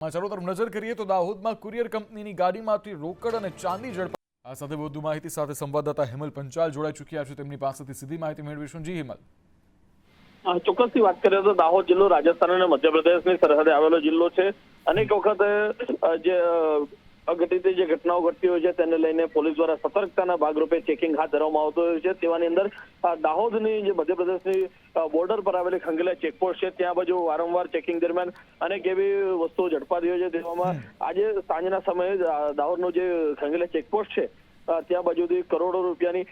ચાલો તરફ નજર કરીએ તો દાહોદમાં કુરિયર કંપનીની ગાડીમાંથી રોકડ અને ચાંદી ઝડપાઈ। આ સાથે વધુ માહિતી સાથે સંવાદદાતા હેમલ પંચાલ જોડાઈ ચૂક્યા છે, તેમની પાસેથી સીધી માહિતી મેળવીશું। જી હેમલ। ચોક્કસથી વાત કરીએ તો દાહોદ જિલ્લો રાજસ્થાન અને મધ્યપ્રદેશની સરહદે આવેલો જિલ્લો છે। અનેક વખત જે અઘટિત જે ઘટનાઓ ઘટતી હોય છે તેને લઈને પોલીસ દ્વારા સતર્કતાના ભાગરૂપે ચેકિંગ હાથ ધરવામાં આવતું હોય છે। તેવાની અંદર દાહોદની જે મધ્યપ્રદેશની બોર્ડર પર આવેલી ખંગેલા ચેકપોસ્ટ છે ત્યાં બાજુ વારંવાર ચેકિંગ દરમિયાન અનેક એવી વસ્તુઓ ઝડપાતી હોય છે। તેવામાં આજે સાંજના સમયે દાહોદનો જે ખંગેલા ચેકપોસ્ટ છે ત્યાં બાજુથી કરોડો રૂપિયાની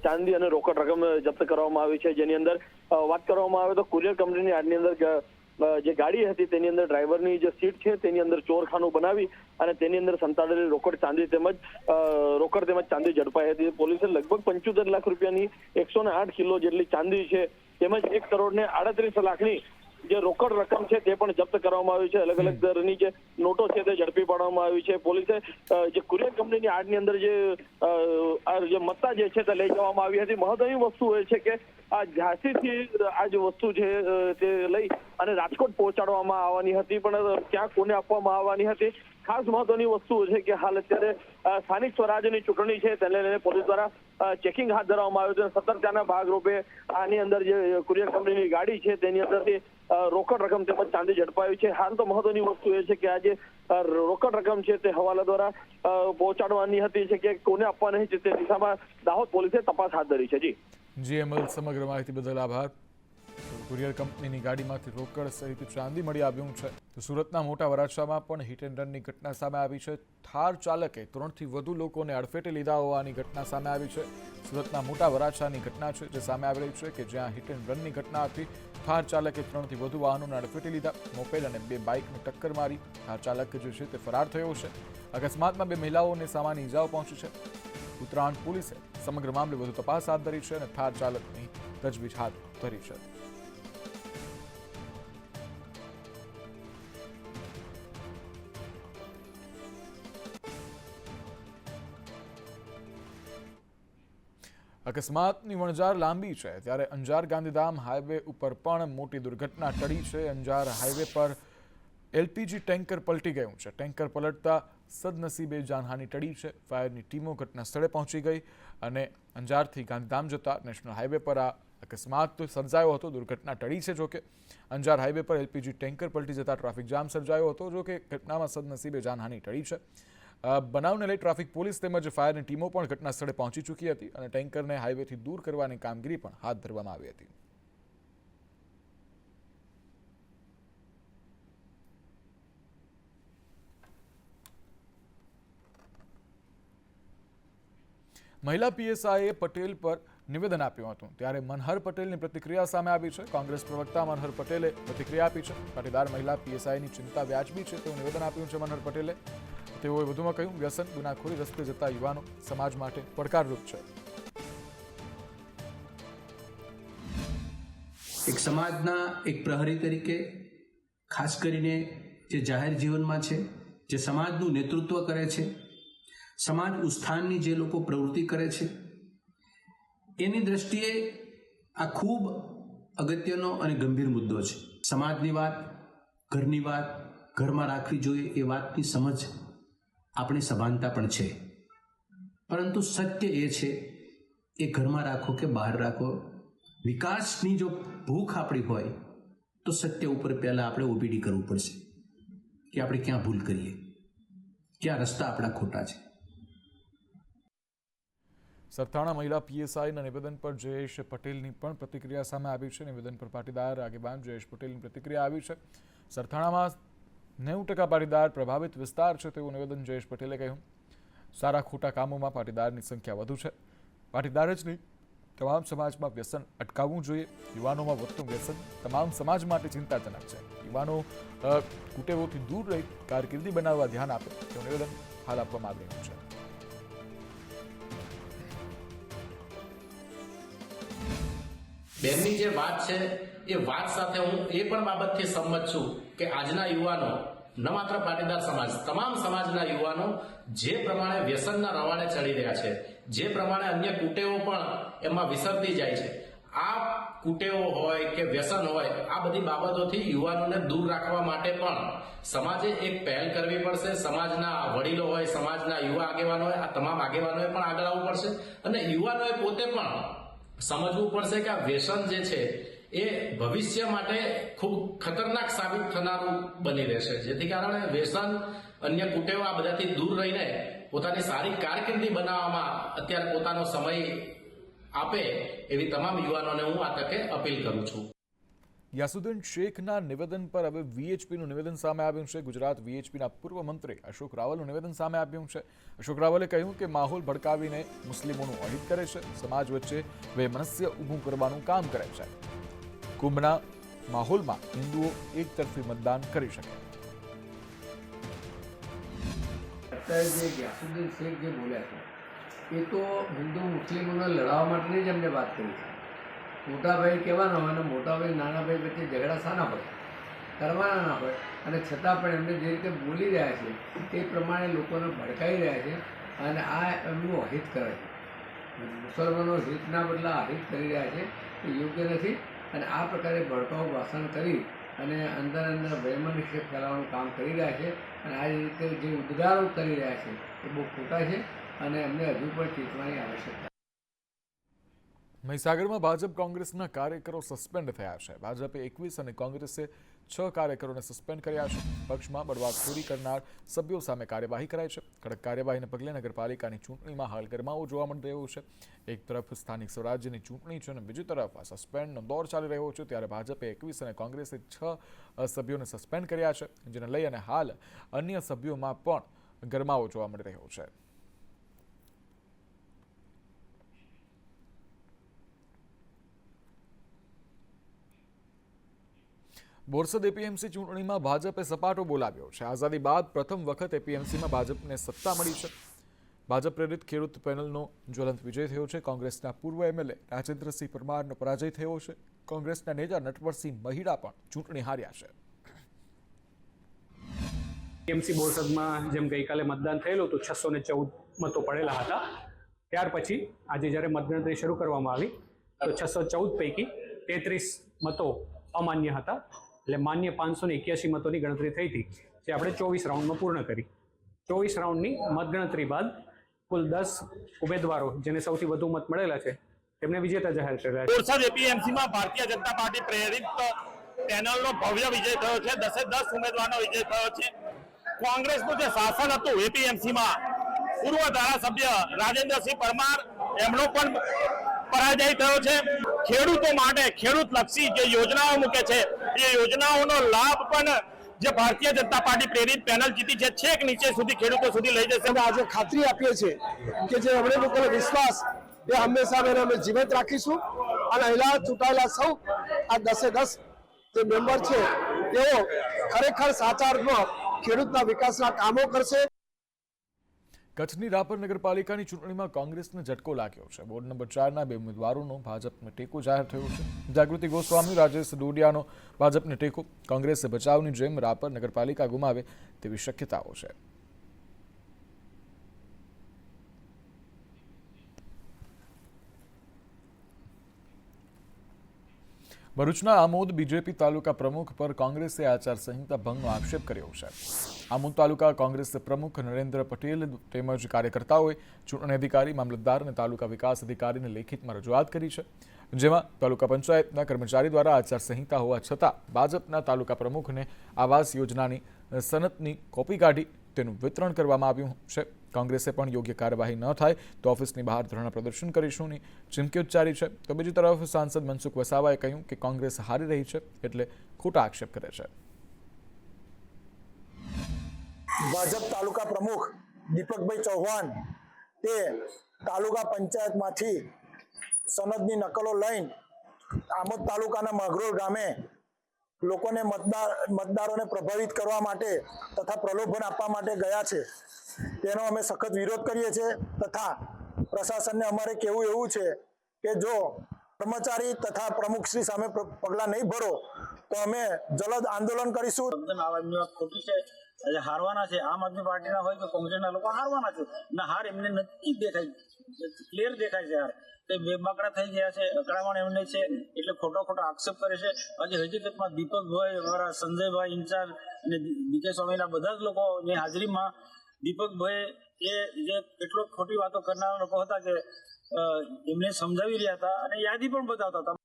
ચાંદી અને રોકડ રકમ જપ્ત કરવામાં આવી છે। જેની અંદર વાત કરવામાં આવે તો કુરિયર કંપનીની આની અંદર જે ગાડી હતી તેની અંદર ડ્રાઈવરની જે સીટ છે તેની અંદર ચોરખાનું બનાવી અને તેની અંદર સંતાડેલી રોકડ તેમજ ચાંદી ઝડપાઈ હતી। પોલીસે લગભગ 75 લાખ રૂપિયાની 108 કિલો જેટલી ચાંદી છે તેમજ 1 કરોડ ને 38 લાખની જે રોકડ રકમ છે તે પણ જપ્ત કરવામાં આવી છે। અલગ અલગ દરની જે નોટો છે તે ઝડપી પાડવામાં આવી છે। પોલીસે જે કુરિયર કંપનીની આડની અંદર જે મત્તા જે છે તે લઈ જવામાં આવી હતી। મહત્વની વસ્તુ એ છે કે આ ઝાંસીથી આ જે વસ્તુ છે તે લઈ અને રાજકોટ પહોંચાડવામાં આવવાની હતી, પણ ક્યાં કોને આપવામાં આવવાની હતી। ખાસ મહત્વની વસ્તુ છે કે હાલ અત્યારે સ્થાનિક સ્વરાજ્યની ચૂંટણી છે તેને લઈને પોલીસ દ્વારા ચેકિંગ હાથ ધરવામાં આવ્યું છે। સતર્કતાના ભાગરૂપે આની અંદર જે કુરિયર કંપનીની ગાડી છે તેની અંદરથી રોકડ રકમ તેમજ ચાંદી ઝડપાવી છે। હાલ તો મહત્વની વસ્તુ એ છે કે આ જે રોકડ રકમ છે તે હવાલા દ્વારા પહોંચાડવાની હતી છે કે કોને આપવાની છે તે દિશામાં દાહોદ પોલીસે તપાસ હાથ ધરી છે। જી હેમલ, સમગ્ર માહિતી બદલ આભાર। કુરિયર કંપનીની ગાડીમાંથી રોકડ સહિત ચાંદી મળી આવ્યું છે। તો સુરતના મોટા વરાછામાં પણ હિટ એન્ડ રનની ઘટના સામે આવી છે। થાર ચાલકે 3થી વધુ લોકોને અડફેટે લીધા હોવાની ઘટના સામે આવી છે। સુરતના મોટા વરાછાની ઘટના છે જે સામે આવી રહી છે કે જ્યાં હિટ એન્ડ રનની ઘટના હતી। થાર ચાલકે 3થી વધુ વાહનોને અડફેટે લીધા, મોપેડ અને 2 બાઇકને ટક્કર મારી। થાર ચાલક જે છે તે ફરાર થયો છે। અકસ્માતમાં 2 મહિલાઓને સામાન્ય ઇજાઓ પહોંચી છે। ઉત્તરાયણ પોલીસે સમગ્ર મામલે વધુ તપાસ હાથ ધરી છે અને થાર ચાલકની તજવીજ હાથ ધરી છે। અકસ્માતની વણઝાર લાંબી છે ત્યારે અંજાર ગાંધીધામ હાઈવે ઉપર પણ મોટી દુર્ઘટના ટળી છે। અંજાર હાઈવે પર એલપીજી ટેન્કર પલટી ગયું છે। ટેન્કર પલટતા સદનસીબે જાનહાનિ ટળી છે। ફાયરની ટીમો ઘટના સ્થળે પહોંચી ગઈ અને અંજારથી ગાંધીધામ જતા નેશનલ હાઈવે પર આ અકસ્માત સર્જાયો હતો। દુર્ઘટના ટળી છે। જોકે અંજાર હાઈવે પર એલપીજી ટેન્કર પલટી જતા ટ્રાફિક જામ સર્જાયો હતો। જોકે ઘટનામાં સદનસીબે જાનહાનિ ટળી છે। બનાવને લઈ ટ્રાફિક પોલીસ તેમજ ફાયરની ટીમો પણ ઘટના સ્થળે પહોંચી ચૂકી હતી અને ટેન્કરને હાઈવેથી દૂર કરવાની કામગીરી પણ હાથ ધરવામાં આવી હતી। મહિલા પીએસઆઈએ પટેલ પર નિવેદન આપ્યું હતું ત્યારે મનહર પટેલની પ્રતિક્રિયા સામે આવી છે। કોંગ્રેસ પ્રવક્તા મનહર પટેલે પ્રતિક્રિયા આપી છે। પાટીદાર મહિલા પીએસઆઈની ચિંતા વ્યાજબી છે તેવું નિવેદન આપ્યું છે મનહર પટેલે। તેઓએ વધુમાં કહ્યું, વ્યસન ગુનાખોરી રસ્તે જતા યુવાનો સમાજ માટે પડકારરૂપ છે। એક સમાજના એક પ્રહરી તરીકે ખાસ કરીને જે જાહેર જીવનમાં છે, જે સમાજનું નેતૃત્વ કરે છે, સમાજ ઉત્થાનની જે લોકો પ્રવૃત્તિ કરે છે, એની દ્રષ્ટિએ આ ખૂબ અગત્યનો અને ગંભીર મુદ્દો છે। સમાજની વાત, ઘરની વાત ઘરમાં રાખવી જોઈએ એ વાતની સમજ આપણી સભાનતા પણ છે, પરંતુ સત્ય એ છે એ ઘરમાં રાખો કે બહાર રાખો, વિકાસની જો ભૂખ આપણી હોય તો સત્ય ઉપર પહેલાં આપણે ઓબીડી કરવું પડશે કે આપણે ક્યાં ભૂલ કરીએ, ક્યાં રસ્તા આપણા ખોટા છે। સરથાણા મહિલા પીએસઆઈના નિવેદન પર જયેશ પટેલની પણ પ્રતિક્રિયા સામે આવી છે। નિવેદન પર પાટીદાર આગેવાન જયેશ પટેલની પ્રતિક્રિયા આવી છે। સરથાણામાં 90% પાટીદાર પ્રભાવિત વિસ્તાર છે તેવું નિવેદન જયેશ પટેલે કહ્યું। સારા ખોટા કામોમાં પાટીદારની સંખ્યા વધુ છે। પાટીદાર જ નહીં, તમામ સમાજમાં વ્યસન અટકાવવું જોઈએ। યુવાનોમાં વધતું વ્યસન તમામ સમાજ માટે ચિંતાજનક છે। યુવાનો કુટેવોથી દૂર રહી કારકિર્દી બનાવવા ધ્યાન આપે તેવું નિવેદન હાલ આપવામાં આવી રહ્યું છે। બેનની જે વાત છે એ વાત સાથે હું એ પણ બાબતથી સંમત છું કે આજના યુવાનો, ન માત્ર પાટીદાર સમાજ, તમામ સમાજના યુવાનો જે પ્રમાણે વ્યસનના રવાડે ચડી રહ્યા છે, જે પ્રમાણે અન્ય કુટેવો પણ એમાં વિસરતી જાય છે, આ કુટેવો હોય કે વ્યસન હોય, આ બધી બાબતોથી યુવાનોને દૂર રાખવા માટે પણ સમાજે એક પહેલ કરવી પડશે. સમાજના વડીલો હોય, સમાજના યુવા આગેવાનો હોય, આ તમામ આગેવાનોએ પણ આગળ આવવું પડશે અને યુવાનોએ પોતે પણ સમજવું પડશે કે આ વ્યસન જે છે એ ભવિષ્ય માટે ખૂબ ખતરનાક સાબિત થનારું બની રહેશે. જેથી કારણે વ્યસન, અન્ય કુટેવો આ બધાથી દૂર રહીને પોતાની સારી કારકિર્દી બનાવવામાં અત્યારે પોતાનો સમય આપે એવી તમામ યુવાનોને હું આ તકે અપીલ કરું છું. યાસુદ્દીન શેખના નિવેદન પર હવે વીએચપીનું નિવેદન સામે આવ્યું છે. ગુજરાત વીએચપીના પૂર્વ મંત્રી અશોક રાવલનું નિવેદન સામે આવ્યું છે. અશોક રાવલે કહ્યું કે માહોલ ભડકાવીને મુસ્લિમોનું અહિત કરે છે, સમાજ વચ્ચે વૈમનસ્ય ઊભું કરવાનું કામ કરે છે. કુંભના માહોલમાં હિન્દુઓ એક તરફી મતદાન કરી શકે. અત્યારે જે યાસુદ્દીન શેખ જે બોલ્યા છે એ તો હિન્દુ મુસ્લિમોને લડાવવા માટેની જ એમને વાત કરી છે. મોટા ભાઈ કહેવાના હોય અને મોટા ભાઈ નાના ભાઈ વચ્ચે ઝઘડા શાના હોય, કરવાના ના હોય, અને છતાં પણ એમને જે રીતે બોલી રહ્યા છે તે પ્રમાણે લોકોને ભડકાઈ રહ્યા છે અને આ એમનું અહિત કરે છે. મુસલમાનો હિતના બદલા અહિત કરી રહ્યા છે એ યોગ્ય નથી અને આ પ્રકારે ભડકાઉ ભાષણ કરી અને અંદર વૈમનસ્ય ફેલાવવાનું કામ કરી રહ્યા છે અને આ રીતે જે ઉદ્ગારો કરી રહ્યા છે એ બહુ ખોટા છે અને એમને હજુ પણ ચેતવાની આવશ્યકતા. મહીસાગરમાં ભાજપ કોંગ્રેસના કાર્યકરો સસ્પેન્ડ થયા છે. ભાજપે 21 અને કોંગ્રેસે 6 કાર્યકરોને સસ્પેન્ડ કર્યા છે. પક્ષમાં બળવાખોરી કરનાર સભ્યો સામે કાર્યવાહી કરાઈ છે. કડક કાર્યવાહીને પગલે નગરપાલિકાની ચૂંટણીમાં હાલ ગરમાવો જોવા મળી રહ્યો છે. એક તરફ સ્થાનિક સ્વરાજ્યની ચૂંટણી છે અને બીજી તરફ સસ્પેન્ડનો દોર ચાલી રહ્યો છે. ત્યારે ભાજપે 21 અને કોંગ્રેસે 6 સભ્યોને સસ્પેન્ડ કર્યા છે, જેને લઈ અને હાલ અન્ય સભ્યોમાં પણ ગરમાવો જોવા મળી રહ્યો છે. બોરસદ એપીએમસી ચૂંટણીમાં ભાજપે સપાટો બોલાવ્યો છે. આઝાદી બાદ પ્રથમ વખત એપીએમસીમાં ભાજપને સત્તા મળી છે. ભાજપ પ્રેરિત ખેડૂત પેનલનો જ્વલંત વિજય થયો છે. કોંગ્રેસના પૂર્વ એમએલએ રાજેન્દ્રસિંહ પરમારનો પરાજય થયો છે. કોંગ્રેસના નેતા નટવરસિંહ મહિડા પણ ચૂંટણી હાર્યા છે. એપીએમસી બોરસદમાં જેમ ગઈકાલે મતદાન થયેલું હતું, 614 મતો પડેલા હતા. ત્યાર પછી આજે જ્યારે મતગણતરી શરૂ કરવામાં આવી તો 614 પૈકી 33 મતો અમાન્ય હતા. એટલે માન્ય 581 મતોની ગણતરી થઈ હતી, જે આપણે 24 રાઉન્ડમાં પૂર્ણ કરી. 24 રાઉન્ડની મતગણતરી બાદ કુલ 10 ઉમેદવારો જેને સૌથી વધુ મત મળેલા છે તેમને વિજેતા જાહેર કરેલા છે. બોરસદ એપીએમસીમાં ભારતીય જનતા પાર્ટી પ્રેરિત પેનલનો ભવ્ય વિજય થયો છે. 10 ઉમેદવારનો વિજય થયો છે. કોંગ્રેસનું જે શાસન હતું એપીએમસીમાં, પૂર્વ ધારાસભ્ય રાજેન્દ્રસિંહ પરમાર એમનો પણ પરાજય થયો છે. ખેડૂતો માટે ખેડૂતલક્ષી જે યોજનાઓ મૂકે છે એ યોજનાઓનો લાભ પણ જે ભારતીય જનતા પાર્ટી પ્રેરિત પેનલ જીતી છે છેક નીચે સુધી ખેડૂતો સુધી લઈ જશે. આજે ખાતરી આપીએ છીએ કે જે અમને લોકોનો વિશ્વાસ એ હંમેશા અમે જીવંત રાખીશું અને અહીંના ચૂંટાયેલા સૌ આ 10 જે મેમ્બર છે તેઓ ખરેખર સાચા અર્થમાં ખેડૂતના વિકાસના કામો કરશે. કચ્છની રાપર નગરપાલિકાની ચૂંટણીમાં કોંગ્રેસને ઝટકો લાગ્યો છે. વોર્ડ નંબર 4ના 2 ઉમેદવારોનો ભાજપને ટેકો જાહેર થયો છે. જાગૃતિ ગોસ્વામી, રાજેશ ડોડિયાનો ભાજપને ટેકો. કોંગ્રેસે બચાવની જેમ રાપર નગરપાલિકા ગુમાવે તેવી શક્યતાઓ છે. ભરૂચના આમોદ બીજેપી તાલુકા પ્રમુખ પર કોંગ્રેસે આચારસંહિતા ભંગનો આક્ષેપ કર્યો છે. આમોદ તાલુકા કોંગ્રેસ પ્રમુખ નરેન્દ્ર પટેલ તેમજ કાર્યકર્તાઓએ ચૂંટણી અધિકારી, મામલતદાર અને તાલુકા વિકાસ અધિકારીને લેખિતમાં રજૂઆત કરી છે, જેમાં તાલુકા પંચાયતના કર્મચારી દ્વારા આચારસંહિતા હોવા છતાં ભાજપના તાલુકા પ્રમુખને આવાસ યોજનાની સનદની કોપી કાઢી તેનું વિતરણ કરવામાં આવ્યું છે. કોંગ્રેસે પણ યોગ્ય કાર્યવાહી ન થાય તો ઓફિસની બહાર ધરણા પ્રદર્શન કરીશુંની ચીમકી ઉચ્ચારી છે. તો બીજી તરફ સાંસદ મનસુખ વસાવાએ કહ્યું કે કોંગ્રેસ હારી રહી છે એટલે ખોટા આક્ષેપ કરે છે. ભાજપ તાલુકા પ્રમુખ દીપકભાઈ ચૌહાણ તે તાલુકા પંચાયતમાંથી સનદની નકલો લઈને આમોદ તાલુકાના મગરોળ ગામે લોકોને મતદારોને પ્રભાવિત કરવા માટે તથા પ્રલોભન આપવા માટે ગયા છે. તેનો અમે સખત વિરોધ કરીએ છીએ તથા પ્રશાસનને અમારે કહેવું એવું છે કે જો કર્મચારી તથા પ્રમુખશ્રી સામે પગલાં નહીં ભરો તો અમે જલદ આંદોલન કરીશું. આ વાત ખોટી છે. આજે હારવાના છે, આમ આદમી પાર્ટીના હોય કે કોંગ્રેસના લોકો હારવાના છે ને હાર એમને નથી દેખાય, ક્લિયર દેખાય છે હાર. તે બેબાકડા થઈ ગયા છે, અકળામણ એમને છે એટલે ખોટો આક્ષેપ કરે છે. આજે હકીકતમાં દીપકભાઈ, અમારા સંજયભાઈ ઇન્ચાર્જ અને બીકે સ્વામીના બધા જ લોકોની હાજરીમાં દીપકભાઈ એ જે કેટલો ખોટી વાતો કરનારા લોકો હતા કે એમને સમજાવી રહ્યા હતા અને યાદી પણ બતાવતા હતા.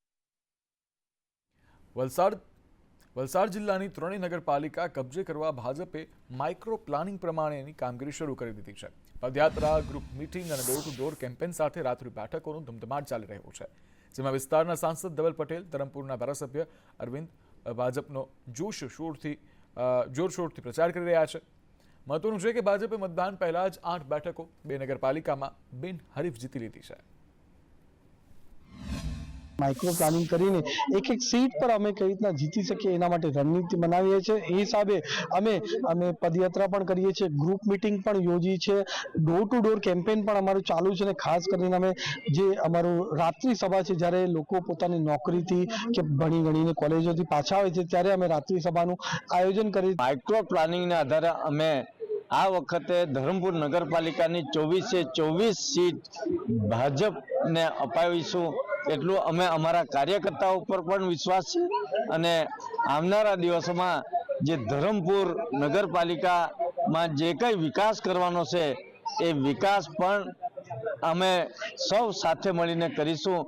વલસાડ જિલ્લાની ત્રણેય નગરપાલિકા કબજે કરવા ભાજપે માઇક્રો પ્લાનિંગ પ્રમાણેની કામગીરી શરૂ કરી દીધી છે. પદયાત્રા, ગ્રુપ મીટિંગ અને ડોર ટુ ડોર કેમ્પેન સાથે રાત્રિ બેઠકોનું ધમધમાટ ચાલી રહ્યું છે, જેમાં વિસ્તારના સાંસદ ધવલ પટેલ, ધરમપુરના ધારાસભ્ય અરવિંદ ભાજપનો જોરશોરથી પ્રચાર કરી રહ્યા છે. મહત્વનું છે કે ભાજપે મતદાન પહેલા જ 8 બેઠકો 2 નગરપાલિકામાં બિનહરીફ જીતી લીધી છે. માઇક્રો પ્લાનિંગ કરીને એક સીટ પર અમે કઈ રીતના જીતી શકીએ એના માટે રણનીતિ બનાવીએ છીએ. એ હિસાબે અમે પદયાત્રા પણ કરીએ છીએ, ગ્રુપ મીટિંગ પણ યોજી છે, ડોર ટુ ડોર કેમ્પેન પણ અમારું ચાલુ છે અને ખાસ કરીને અમે જે અમારું રાત્રિ સભા છે, જ્યારે લોકો પોતાની નોકરીથી કે ભણી ગણીને કોલેજોથી પાછા આવે છે ત્યારે અમે રાત્રિ સભાનું આયોજન કરી. માઇક્રો પ્લાનિંગના આધારે અમે આ વખતે ધરમપુર નગરપાલિકાની 24 સીટ ભાજપને અપાવીશું એટલું અમે અમારા કાર્યકર્તાઓ ઉપર પણ વિશ્વાસ છે અને આવનારા દિવસોમાં જે ધરમપુર નગરપાલિકામાં જે કંઈ વિકાસ કરવાનો છે એ વિકાસ પણ અમે સૌ સાથે મળીને કરીશું.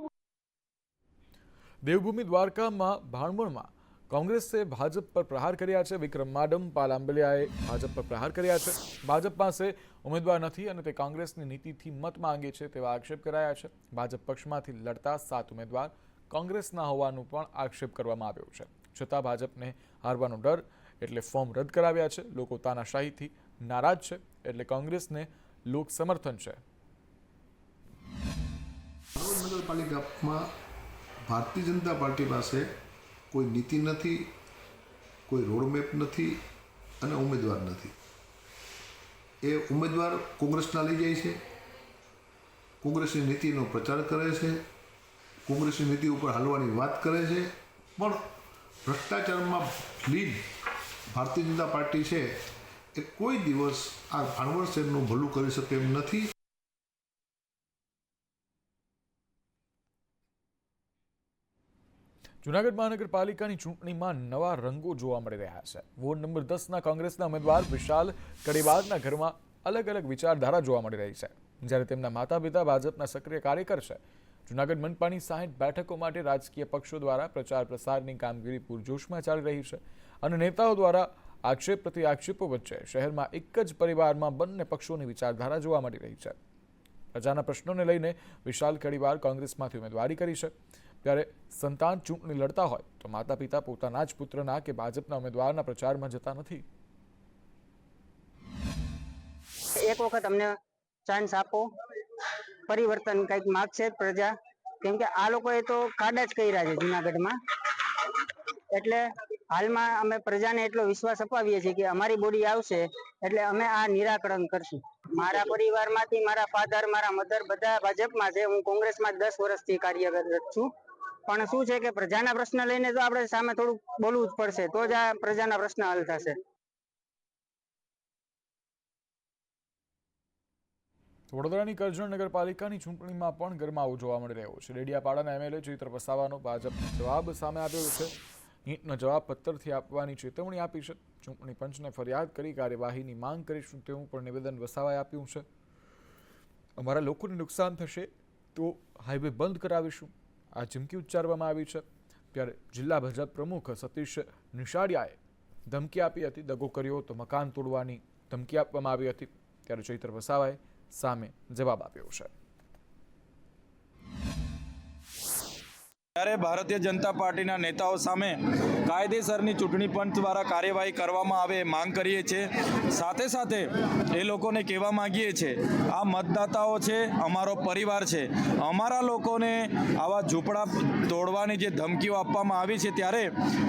દેવભૂમિ દ્વારકામાં ભાણવડમાં કોંગ્રેસે ભાજપ પર પ્રહાર કર્યા છે. વિક્રમ માડમ, પાલ આંબલિયાએ ભાજપ પર પ્રહાર કર્યા છે. ભાજપ પાસે ઉમેદવાર નથી અને તે કોંગ્રેસની નીતિથી મત માંગે છે તેવા આક્ષેપ કરાયા છે. ભાજપ પક્ષમાંથી લડતા 7 ઉમેદવાર કોંગ્રેસના હોવાનું પણ આક્ષેપ કરવામાં આવ્યો છે. છતાં ભાજપને હારવાનો ડર એટલે ફોર્મ રદ કરાવ્યા છે. લોકો તાનાશાહીથી નારાજ છે એટલે કોંગ્રેસને લોક સમર્થન છે. નગરપાલિકામાં ભારતીય જનતા પાર્ટી પાસે કોઈ નીતિ નથી, કોઈ રોડમેપ નથી અને ઉમેદવાર નથી. એ ઉમેદવાર કોંગ્રેસના લઈ જાય છે, કોંગ્રેસની નીતિનો પ્રચાર કરે છે, કોંગ્રેસની નીતિ ઉપર હાલવાની વાત કરે છે, પણ ભ્રષ્ટાચારમાં લીન ભારતીય જનતા પાર્ટી છે એ કોઈ દિવસ આ ભાણવડ શહેરનું ભલું કરી શકે એમ નથી. જૂનાગઢ મહાનગરપાલિકાની ચૂંટણીમાં નવા રંગો જોવા મળી રહ્યા છે. વોર્ડ નંબર 10ના કોંગ્રેસના ઉમેદવાર વિશાલ કડીવારના ઘરમાં અલગ અલગ વિચારધારા જોવા મળી રહી છે, જ્યારે તેમના માતા પિતા ભાજપના સક્રિય કાર્યકર છે. જૂનાગઢ મનપાની 60 બેઠકો માટે રાજકીય પક્ષો દ્વારા પ્રચાર પ્રસારની કામગીરી પૂરજોશમાં ચાલી રહી છે અને નેતાઓ દ્વારા આક્ષેપ પ્રતિ આક્ષેપો વચ્ચે શહેરમાં એક જ પરિવારમાં બંને પક્ષોની વિચારધારા જોવા મળી રહી છે. પ્રજાના પ્રશ્નોને લઈને વિશાલ કડીવાર કોંગ્રેસમાંથી ઉમેદવારી કરી છે. ત્યારે સંતાન ચૂંટણી લડતા હોય તો માતા પિતા પોતાના જ પુત્રના કે ભાજપના ઉમેદવારના પ્રચારમાં જતા નથી. એક વખત અમને ચાન્સ આપો, પરિવર્તન કંઈક માગશે પ્રજા, કેમ કે આ લોકોએ તો કાડા જ કર્યા છે જુનાગઢમાં. એટલે હાલમાં અમે પ્રજાને એટલો વિશ્વાસ અપાવીએ છીએ કે અમારી બોડી આવશે એટલે અમે આ નિરાકરણ કરશું. મારા પરિવારમાંથી મારા ફાધર, મારા મધર બધા ભાજપમાં છે. હું કોંગ્રેસમાં 10 વર્ષથી કાર્યરત છું. પણ શું છે કે પ્રજાના પ્રશ્ન લઈને તો આપણે સામે થોડું બોલવું જ પડશે, તો જ આ પ્રજાના પ્રશ્ન હલ થશે. વડોદરાની કરજણ નગરપાલિકાની ચૂંટણીમાં પણ ગરમાવો જોવા મળી રહ્યો છે. ડેડિયાપાડાના એમએલએ ચૈત્ર વસાવાનો ભાજપ જવાબ સામે આવ્યો છે. ઈંટનો જવાબ પત્રથી આપવાની ચેતવણી આપી છે. ચૂંટણી પંચને ફરિયાદ કરી કાર્યવાહીની માંગ કરીશું તેવું પણ નિવેદન વસાવાએ આપ્યું છે. અમારા લોકોને નુકસાન થશે તો હાઈવે બંધ કરાવીશું, આ ચીમકી ઉચ્ચારવામાં આવી છે. ત્યારે જિલ્લા ભાજપ પ્રમુખ સતીશ નિશાળિયાએ ધમકી આપી હતી. દગો કર્યો તો મકાન તોડવાની ધમકી આપવામાં આવી હતી. ત્યારે ચૈત્ર વસાવાએ સામે જવાબ આપ્યો છે. ત્યારે ભારતીય જનતા પાર્ટીના નેતાઓ સામે કાયદેસરની ચૂંટણી પંચ દ્વારા કાર્યવાહી કરવામાં આવે એ માંગ કરીએ છીએ. સાથે સાથે એ લોકોને કહેવા માંગીએ છીએ, આ મતદાતાઓ છે, અમારો પરિવાર છે. અમારા લોકોને આવા ઝૂંપડા તોડવાની જે ધમકીઓ આપવામાં આવી છે ત્યારે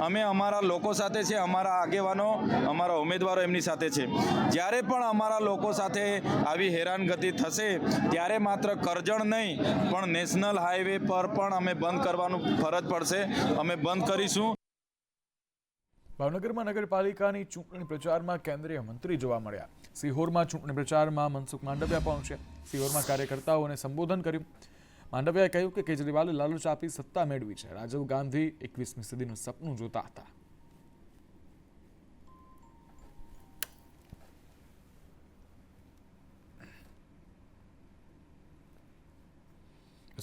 અમે અમારા લોકો સાથે છે, અમારા આગેવાનો, અમારા ઉમેદવારો એમની સાથે છે. જ્યારે પણ અમારા લોકો સાથે આવી હેરાનગતિ થશે ત્યારે માત્ર કરજણ નહીં પણ નેશનલ હાઈવે પર પણ અમે બંધ કરવાનું ફરજ પડશે. અમે બંધ કરીશું. ભાવનગરમાં નગરપાલિકાની ચૂંટણી પ્રચારમાં કેન્દ્રીય મંત્રી જોવા મળ્યા. સિહોરમાં ચૂંટણી પ્રચારમાં મનસુખ માંડવિયા પહોંચ્યા. સિહોરમાં કાર્યકર્તાઓને સંબોધન કર્યું. માંડવિયાએ કહ્યું કે કેજરીવાલે લાલચ આપી સત્તા મેળવી છે. રાજીવ ગાંધી 21મી સદીનું સપનું જોતા હતા.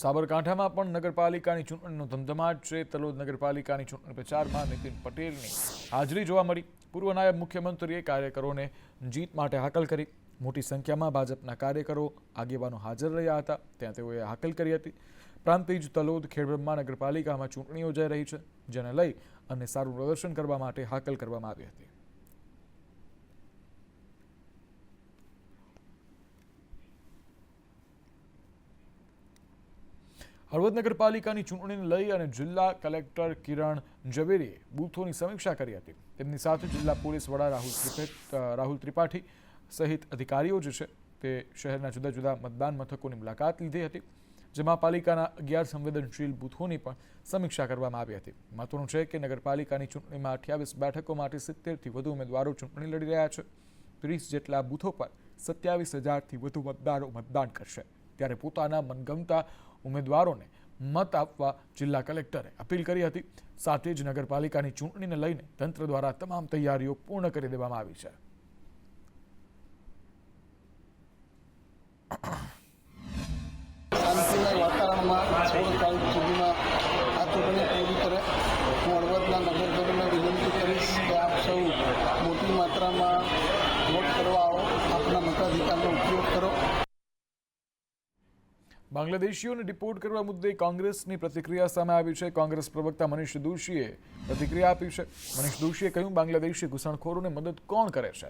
સાબરકાંઠામાં પણ નગરપાલિકાની ચૂંટણીનો ધમધમાટ છે. તલોદ નગરપાલિકાની ચૂંટણી પ્રચારમાં નીતિન પટેલની હાજરી જોવા મળી. પૂર્વ નાયબ મુખ્યમંત્રીએ કાર્યકરોને જીત માટે હાકલ કરી. મોટી સંખ્યામાં ભાજપના કાર્યકરો આગેવાનો હાજર રહ્યા હતા. ત્યાં તેઓએ હાકલ કરી હતી. પ્રાંતિજ, તલોદ, ખેડબ્રહ્મા નગરપાલિકામાં ચૂંટણી યોજાઈ રહી છે, જેને લઈ અને સારું પ્રદર્શન કરવા માટે હાકલ કરવામાં આવી હતી. હળવદ નગરપાલિકાની ચૂંટણીને લઈ અને જિલ્લા કલેક્ટર કિરણ ઝવેરીએ બૂથોની સમીક્ષા કરી હતી. તેમની સાથે જિલ્લા પોલીસ વડા રાહુલ ત્રિપાઠી સહિત અધિકારીઓ જે છે તે શહેરના જુદા જુદા મતદાન મથકોની મુલાકાત લીધી હતી, જેમાં પાલિકાના 11 સંવેદનશીલ બૂથોની પણ સમીક્ષા કરવામાં આવી હતી. મહત્વનું છે કે નગરપાલિકાની ચૂંટણીમાં 28 બેઠકો માટે 70થી વધુ ઉમેદવારો ચૂંટણી લડી રહ્યા છે. 30 જેટલા બૂથો પર 27,000થી વધુ મતદારો મતદાન કરશે. ત્યારે પોતાના મનગમતા ઉમેદવારોને મત આપવા જિલ્લા કલેક્ટરે અપીલ કરી હતી. સાથે જ નગરપાલિકાની ચૂંટણીને લઈને તંત્ર દ્વારા તમામ તૈયારીઓ પૂર્ણ કરી દેવામાં આવી છે. શાંતિમય વાતાવરણમાં 16 તારીખ સુધીમાં આ ચૂંટણી પૂરી કરે. હું હળવદના નગરજનોને વિનંતી કરીશ કે આપ સૌ મોટી માત્રામાં વોટ કરવા આવો, આપના મતાધિકારનો ઉપયોગ કરો. બાંગ્લાદેશીઓને ડિપોર્ટ કરવા મુદ્દે કોંગ્રેસની પ્રતિક્રિયા સામે આવી છે. કોંગ્રેસ પ્રવક્તા મનીષ દોશીએ પ્રતિક્રિયા આપી છે. મનીષ દોશીએ કહ્યું, બાંગ્લાદેશી ઘૂસણખોરોને મદદ કોણ કરે છે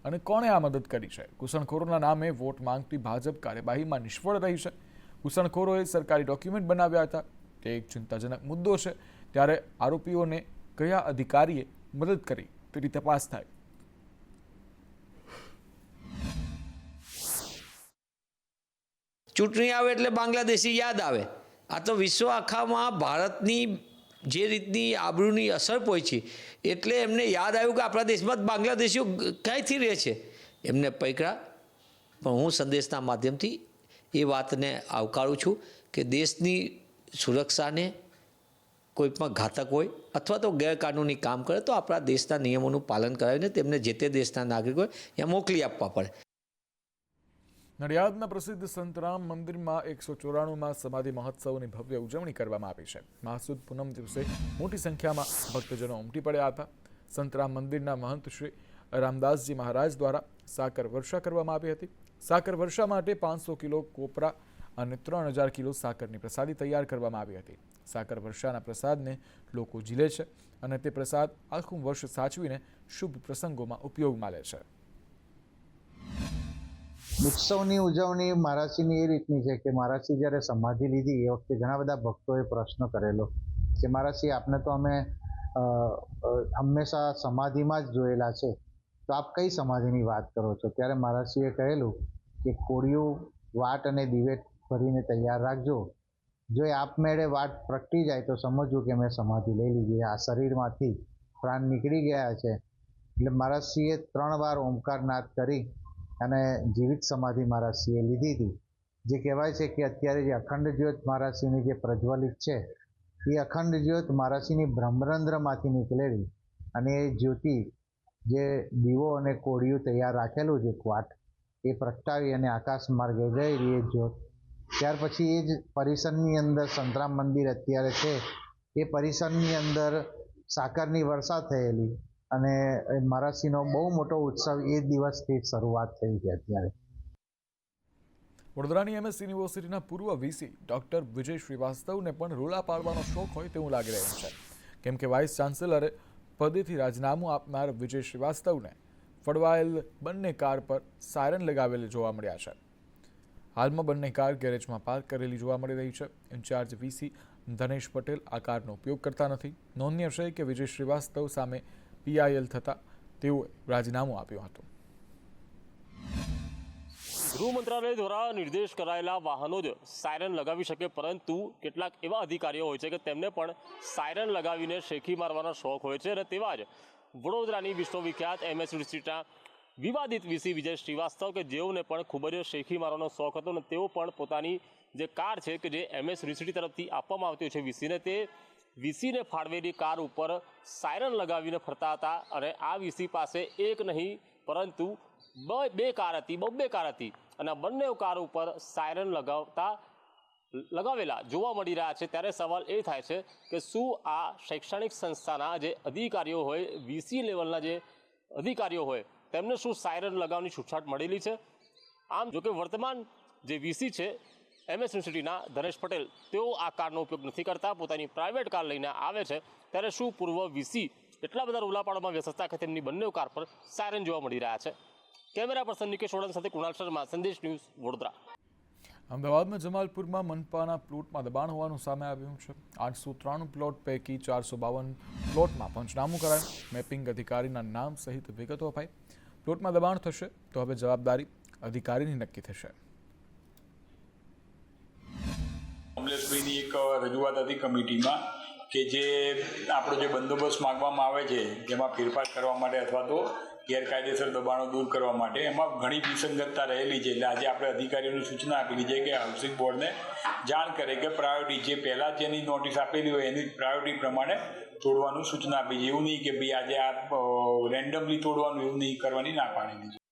અને કોણે આ મદદ કરી છે? ઘૂસણખોરોના નામે વોટ માંગતી ભાજપ કાર્યવાહીમાં નિષ્ફળ રહી છે. ઘૂસણખોરોએ સરકારી ડોક્યુમેન્ટ બનાવ્યા હતા. તે એક ચિંતાજનક મુદ્દો છે. ત્યારે આરોપીઓને કયા અધિકારીએ મદદ કરી તેની તપાસ થાય. ચૂંટણી આવે એટલે બાંગ્લાદેશી યાદ આવે. આ તો વિશ્વ આખામાં ભારતની જે રીતની આબરૂની અસર પહોંચી એટલે એમને યાદ આવ્યું કે આપણા દેશમાં બાંગ્લાદેશીઓ ક્યાંયથી રહે છે. એમને પકડ્યા. પણ હું સંદેશના માધ્યમથી એ વાતને આવકારું છું કે દેશની સુરક્ષાને કોઈ પણ ઘાતક હોય અથવા તો ગેરકાનૂની કામ કરે તો આપણા દેશના નિયમોનું પાલન કરાવીને તેમને જે તે દેશના નાગરિક હોય ત્યાં મોકલી આપવા પડે. નડિયાદના પ્રસિદ્ધ સંતરામ મંદિરમાં 194માં સમાધિ મહોત્સવની ભવ્ય ઉજવણી કરવામાં આવી છે. મહાસુદ પૂનમ દિવસે મોટી સંખ્યામાં ભક્તજનો ઉમટી પડ્યા હતા. સંતરામ મંદિરના મહંત શ્રી રામદાસજી મહારાજ દ્વારા સાકર વર્ષા કરવામાં આવી હતી. સાકર વર્ષા માટે 500 કિલો કોપરા અને 3000 કિલો સાકરની પ્રસાદી તૈયાર કરવામાં આવી હતી. સાકર વર્ષાના પ્રસાદને લોકો ઝીલે છે અને તે પ્રસાદ આખું વર્ષ સાચવીને શુભ પ્રસંગોમાં ઉપયોગમાં લે છે. ઉત્સવની ઉજવણી મહારાજશ્રીની એ રીતની છે કે મહારાજશ્રી જ્યારે સમાધિ લીધી એ વખતે ઘણા બધા ભક્તોએ પ્રશ્ન કરેલો કે મહારાજશ્રી આપને તો અમે હંમેશા સમાધિમાં જ જોયેલા છે, તો આપ કઈ સમાધિની વાત કરો છો? ત્યારે મહારાજશ્રીએ કહેલું કે કોળિયું વાટ અને દિવેટ ભરીને તૈયાર રાખજો. જો એ આપમેળે વાટ પ્રગટી જાય તો સમજવું કે મેં સમાધિ લઈ લીધી, આ શરીરમાંથી પ્રાણ નીકળી ગયા છે. એટલે મહારાજશ્રીએ 3 વાર ઓમકારનાદ કરી અને જીવિત સમાધિ મહારાજશ્રીએ લીધી હતી. જે કહેવાય છે કે અત્યારે જે અખંડ જ્યોત મહારાજશ્રીની જે પ્રજ્વલિત છે એ અખંડ જ્યોત મહારાજશ્રીની બ્રહ્મરંધ્રમાંથી નીકળેલી અને એ જ્યોતિ જે દીવો અને કોળિયું તૈયાર રાખેલું છે વાટ એ પ્રગટાવી અને આકાશ માર્ગે ગઈ રહી એ જ્યોત. ત્યાર પછી એ જ પરિસરની અંદર સંતરામ મંદિર અત્યારે છે એ પરિસરની અંદર સાકરની વર્ષા થયેલી અને મહારાજશ્રીનો બહુ મોટો ઉત્સવ એ દિવસથી શરૂઆત થઈ છે. અત્યારે વડોદરાની MS યુનિવર્સિટીના પૂર્વ VC ડોક્ટર વિજય શ્રીવાસ્તવને પણ રોલા પાડવાનો શોખ હોય તેવું લાગી રહ્યું છે. કેમ કે વાઇસ ચાન્સેલરે પદેથી રાજીનામું આપનાર વિજય શ્રીવાસ્તવને ફળવાયેલ બંને કાર પર સાયરન લગાવેલી જોવા મળ્યા છે. હાલમાં બંને કાર ગેરેજમાં પાર્ક કરેલી જોવા મળી રહી છે. ઇન્ચાર્જ VC ધનેશ પટેલ આ કારનો ઉપયોગ કરતા નથી. નોંધનીય છે કે વિજય શ્રીવાસ્તવ સામે PIL થતાં તેઓએ રાજીનામું આપ્યું હતું. ગૃહ મંત્રાલય દ્વારા નિર્દેશ કરાયેલા વાહનો જ સાયરન લગાવી શકે, પરંતુ કેટલાક એવા અધિકારીઓ હોય છે કે તેમને પણ સાયરન લગાવીને શેખી મારવાનો શોખ હોય છે અને તેવા જ વડોદરાની વિશ્વવિખ્યાત MS યુનિવર્સિટીના વિવાદિત વીસી વિજય શ્રીવાસ્તવ કે જેઓને પણ ખૂબ જ શેખી મારવાનો શોખ હતો અને તેઓ પણ પોતાની જે કાર છે કે જે MS યુનિવર્સિટી તરફથી આપવામાં આવતી છે વીસીને, તે વીસીને ફાળવેલી કાર ઉપર સાયરન લગાવીને ફરતા હતા અને આ વીસી પાસે એક નહીં પરંતુ બે કાર હતી અને આ બંને કાર ઉપર સાયરન લગાવેલા જોવા મળી રહ્યા છે। ત્યારે સવાલ એ થાય છે કે શું આ શૈક્ષણિક સંસ્થાના જે અધિકારીઓ હોય, વીસી લેવલના જે અધિકારીઓ હોય, તેમને શું સાયરન લગાવવાની છૂટછાટ મળેલી છે? આમ જોકે વર્તમાન જે વીસી છે MS યુનિવર્સિટીના ધનેશ પટેલ, તેઓ આ કારનો ઉપયોગ નથી કરતા, પોતાની પ્રાઇવેટ કાર લઈને આવે છે। ત્યારે શું પૂર્વ વીસી એટલા બધા રૂલાપાડોમાં વ્યસ્ત હતા કે તેમની બંને કાર પર સાયરન જોવા મળી રહ્યા છે? કેમેરા પર્સન નિકેશ ઓડન સાથે કુણાલ શર્મા, સંદેશ ન્યૂઝ, વડોદરા। અમદાવાદમાં જમાલપુરમાં મનપાના પ્લોટમાં દબાણ હોવાનું સામે આવ્યું છે। 893 પ્લોટ પૈકી 452 પ્લોટમાં પંચનામું કરાયું, મેપિંગ અધિકારીના નામ સહિત વિગતો અપાઈ। પ્લોટમાં દબાણ થશે તો હવે જવાબદારી અધિકારીની નક્કી થશે। કમલેશભાઈની એક રજૂઆત હતી કમિટીમાં કે જે આપણો જે બંદોબસ્ત માગવામાં આવે છે જેમાં ફેરફાર કરવા માટે અથવા તો ગેરકાયદેસર દબાણો દૂર કરવા માટે એમાં ઘણી વિસંગતતા રહેલી છે। એટલે આજે આપણે અધિકારીઓને સૂચના આપેલી છે કે હાઉસિંગ બોર્ડને જાણ કરે કે પ્રાયોરિટી જે પહેલાં જેની નોટિસ આપેલી હોય એની પ્રાયોરિટી પ્રમાણે તોડવાનું સૂચના આપી છે। એવું નહીં કે ભાઈ આજે આ રેન્ડમલી તોડવાનું એવું નહીં કરવાની ના પાડેલી છે।